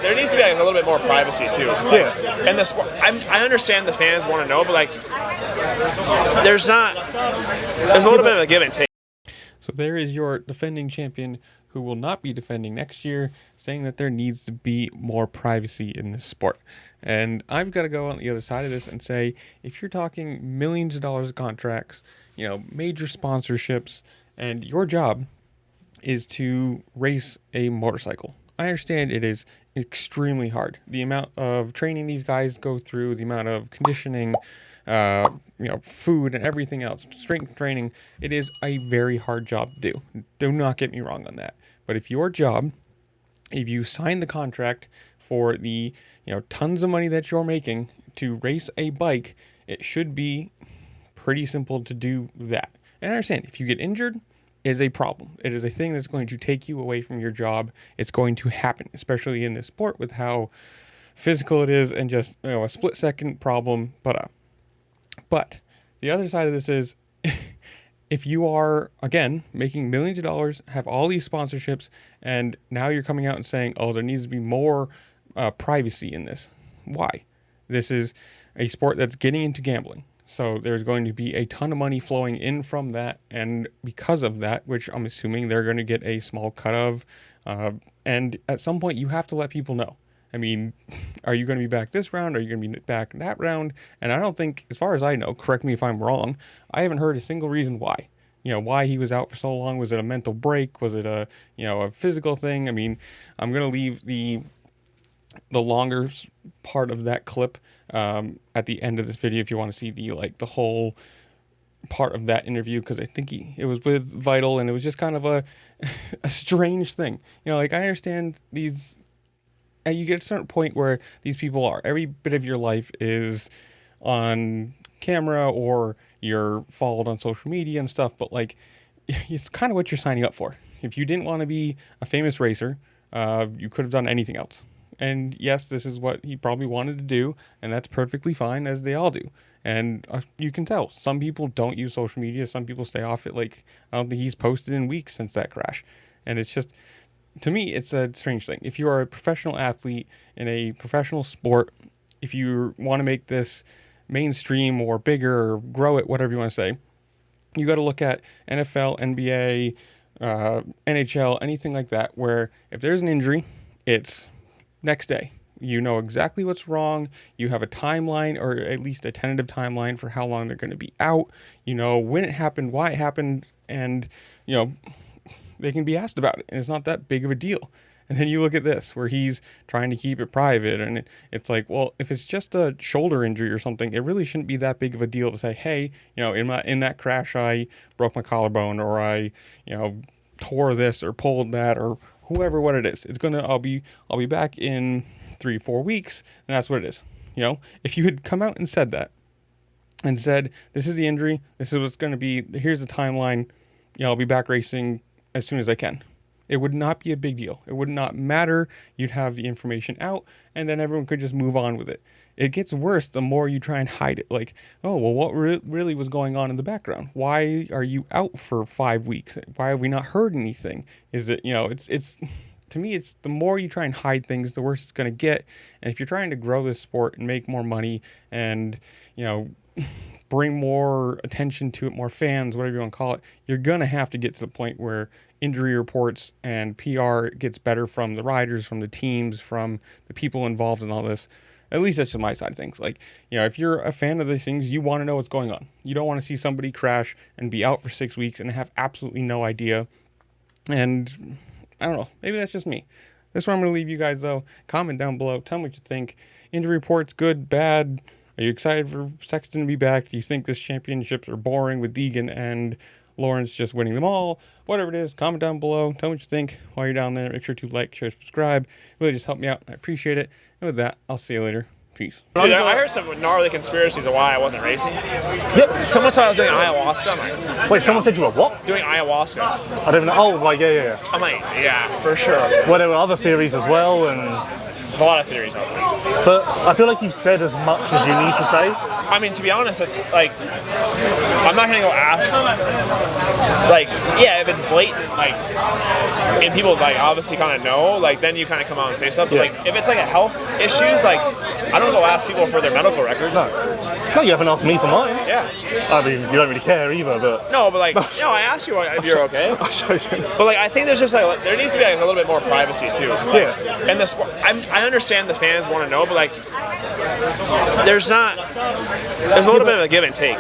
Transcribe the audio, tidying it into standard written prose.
there needs to be like a little bit more privacy too. Like, and the sport, I understand the fans want to know, but like, there's a little bit of a give and take. So there is your defending champion who will not be defending next year, saying that there needs to be more privacy in this sport. And I've got to go on the other side of this and say, if you're talking millions of dollars of contracts, you know, major sponsorships, and your job is to race a motorcycle, I understand it is extremely hard. The amount of training these guys go through, the amount of conditioning, food and everything else, strength training, it is a very hard job to do. Do not get me wrong on that. But if your job, if you sign the contract for the, tons of money that you're making to race a bike, it should be pretty simple to do that. And I understand if you get injured, it is a problem. It is a thing that's going to take you away from your job. It's going to happen, especially in this sport with how physical it is and just, a split second problem. But the other side of this is if you are, again, making millions of dollars, have all these sponsorships, and now you're coming out and saying, oh, there needs to be more privacy in this. Why? This is a sport that's getting into gambling. So there's going to be a ton of money flowing in from that. And because of that, which I'm assuming they're going to get a small cut of, and at some point you have to let people know. I mean, are you going to be back this round? Are you going to be back that round? And I don't think, as far as I know, correct me if I'm wrong, I haven't heard a single reason why. Why he was out for so long. Was it a mental break? Was it a physical thing? I mean, I'm going to leave the longer part of that clip at the end of this video if you want to see the whole part of that interview, because I think it was with Vital, and it was just kind of a strange thing. I understand these. You get a certain point where these people are. Every bit of your life is on camera or you're followed on social media and stuff, but it's kind of what you're signing up for. If you didn't want to be a famous racer, you could have done anything else. And yes, this is what he probably wanted to do, and that's perfectly fine, as they all do. And you can tell, some people don't use social media, some people stay off it. I don't think he's posted in weeks since that crash. And it's just, to me, it's a strange thing. If you are a professional athlete in a professional sport, if you want to make this mainstream or bigger or grow it, whatever you want to say, you got to look at NFL, NBA, NHL, anything like that, where if there's an injury, it's next day. You know exactly what's wrong. You have a timeline, or at least a tentative timeline for how long they're going to be out. You know when it happened, why it happened, and they can be asked about it, and it's not that big of a deal. And then you look at this, where he's trying to keep it private, and it's like, well, if it's just a shoulder injury or something, it really shouldn't be that big of a deal to say, hey, in that crash, I broke my collarbone, or I, tore this or pulled that, or what it is. I'll be back in 3-4 weeks, and that's what it is. If you had come out and said that, and said, this is the injury, this is what's going to be, here's the timeline, I'll be back racing as soon as I can, it would not be a big deal. It would not matter. You'd have the information out, and then everyone could just move on with it. It gets worse the more you try and hide it. What really was going on in the background? Why are you out for 5 weeks? Why have we not heard anything? Is it, it's to me, it's the more you try and hide things, the worse it's going to get. And if you're trying to grow this sport and make more money and, bring more attention to it, more fans, whatever you want to call it, you're going to have to get to the point where injury reports and PR gets better from the riders, from the teams, from the people involved in all this. At least that's just my side of things. If you're a fan of these things, you want to know what's going on. You don't want to see somebody crash and be out for 6 weeks and have absolutely no idea. And I don't know, maybe that's just me. That's where I'm going to leave you guys, though. Comment down below. Tell me what you think. Injury reports, good, bad. Are you excited for Sexton to be back? Do you think this championships are boring with Deegan and Lawrence just winning them all? Whatever it is, comment down below. Tell me what you think while you're down there. Make sure to like, share, subscribe. It really just help me out. I appreciate it. And with that, I'll see you later. Peace. Dude, I heard some gnarly conspiracies of why I wasn't racing. Yep. Someone said I was doing ayahuasca. I'm like, wait, someone said you were what? Doing ayahuasca. I don't know. Oh, right, yeah. I'm like, yeah, for sure. Well, there were other theories as well, and there's a lot of theories out there. But I feel like you've said as much as you need to say. I mean, to be honest, it's like I'm not gonna go ask. Like, yeah, if it's blatant, like, and people like obviously kind of know, like, then you kind of come out and say something. Yeah. Like, if it's like a health issues, like, I don't go ask people for their medical records. No, you haven't asked me for mine. Yeah. I mean, you don't really care either, but. No, but like, no, I asked you if you're okay. I'll show you. But like, I think there's just like there needs to be like a little bit more privacy too. Yeah. And the sport, I understand the fans want to know, but like, there's a little bit of a give and take.